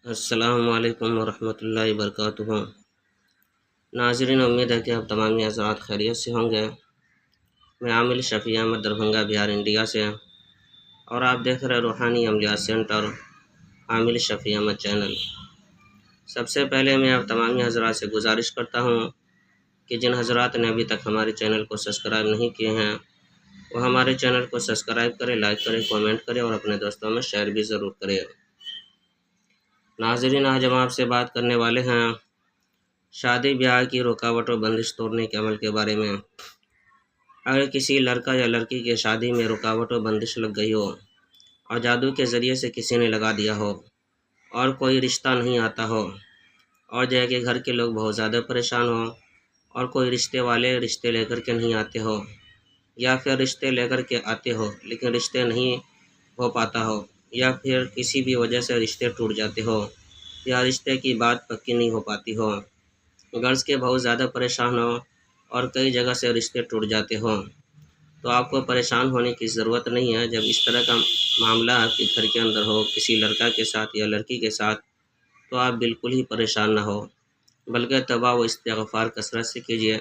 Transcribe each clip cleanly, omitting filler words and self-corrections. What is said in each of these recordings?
السلام علیکم ورحمۃ اللہ وبرکاتہ۔ ناظرین، امید ہے کہ آپ تمام حضرات خیریت سے ہوں گے۔ میں عامل شفیع احمد دربھنگہ بہار انڈیا سے، اور آپ دیکھ رہے روحانی عملیات سینٹر عامل شفیع احمد چینل۔ سب سے پہلے میں آپ تمام حضرات سے گزارش کرتا ہوں کہ جن حضرات نے ابھی تک ہمارے چینل کو سبسکرائب نہیں کیے ہیں وہ ہمارے چینل کو سبسکرائب کریں، لائک کریں، کامنٹ کریں اور اپنے دوستوں میں شیئر بھی ضرور کریں۔ ناظرین، آج ہم آپ سے بات کرنے والے ہیں شادی بیاہ کی رکاوٹ و بندش توڑنے کے عمل کے بارے میں۔ اگر کسی لڑکا یا لڑکی کی شادی میں رکاوٹ و بندش لگ گئی ہو اور جادو کے ذریعے سے کسی نے لگا دیا ہو اور کوئی رشتہ نہیں آتا ہو، اور جو ہے کہ گھر کے لوگ بہت زیادہ پریشان ہوں اور کوئی رشتے والے رشتے لے کر کے نہیں آتے ہو، یا پھر رشتے لے کر کے آتے ہو لیکن رشتے نہیں ہو پاتا ہو، یا پھر کسی بھی وجہ سے رشتے ٹوٹ جاتے ہو، یا رشتے کی بات پکی نہیں ہو پاتی ہو، غرض کے بہت زیادہ پریشان ہو اور کئی جگہ سے رشتے ٹوٹ جاتے ہوں، تو آپ کو پریشان ہونے کی ضرورت نہیں ہے۔ جب اس طرح کا معاملہ آپ کے گھر کے اندر ہو کسی لڑکا کے ساتھ یا لڑکی کے ساتھ، تو آپ بالکل ہی پریشان نہ ہو، بلکہ توبہ و استغفار کثرت سے کیجیے،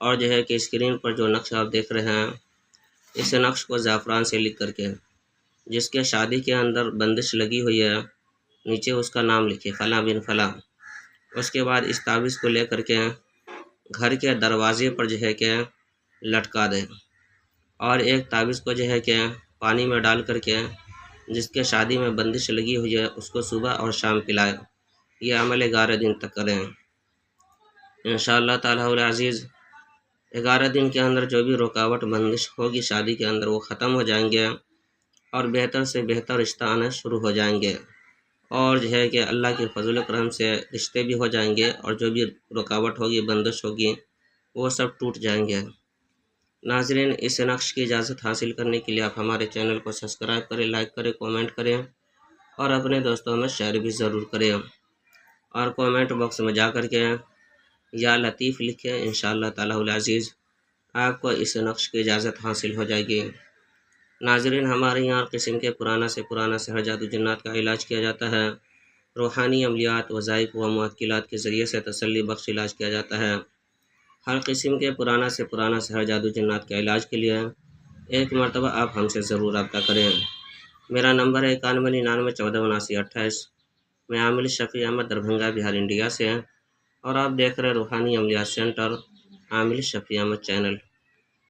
اور جو ہے کہ اسکرین پر جو نقش آپ دیکھ رہے ہیں اس نقش کو زعفران سے لکھ کر کے جس کے شادی کے اندر بندش لگی ہوئی ہے نیچے اس کا نام لکھے، فلاں بن فلاں۔ اس کے بعد اس تعویذ کو لے کر کے گھر کے دروازے پر جو ہے کہ لٹکا دیں، اور ایک تعویذ کو جو ہے کہ پانی میں ڈال کر کے جس کے شادی میں بندش لگی ہوئی ہے اس کو صبح اور شام پلائے۔ یہ عمل 11 دن تک کریں انشاءاللہ تعالی العزیز۔ 11 دن کے اندر جو بھی رکاوٹ بندش ہوگی شادی کے اندر وہ ختم ہو جائیں گے، اور بہتر سے بہتر رشتہ آنا شروع ہو جائیں گے، اور جو ہے کہ اللہ کے فضل و کرم سے رشتے بھی ہو جائیں گے، اور جو بھی رکاوٹ ہوگی بندش ہوگی وہ سب ٹوٹ جائیں گے۔ ناظرین، اس نقش کی اجازت حاصل کرنے کے لیے آپ ہمارے چینل کو سبسکرائب کریں، لائک کریں، کامنٹ کریں اور اپنے دوستوں میں شیئر بھی ضرور کریں، اور کامنٹ باکس میں جا کر کے یا لطیف لکھیں، انشاءاللہ تعالی العزیز آپ کو اس نقش کی اجازت حاصل ہو جائے گی۔ ناظرین، ہمارے یہاں قسم کے پرانا سے سحر جادو جنات کا علاج کیا جاتا ہے، روحانی عملیات وظائف و معطلات کے ذریعے سے تسلی بخش علاج کیا جاتا ہے۔ ہر قسم کے پرانا سے سحر جادو جنات کے علاج کے لیے ایک مرتبہ آپ ہم سے ضرور رابطہ کریں۔ میرا نمبر ہے 9199147928۔ میں عامل شفیع احمد دربھنگہ بہار انڈیا سے، اور آپ دیکھ رہے روحانی عملیات سینٹر عامل شفیع احمد چینل۔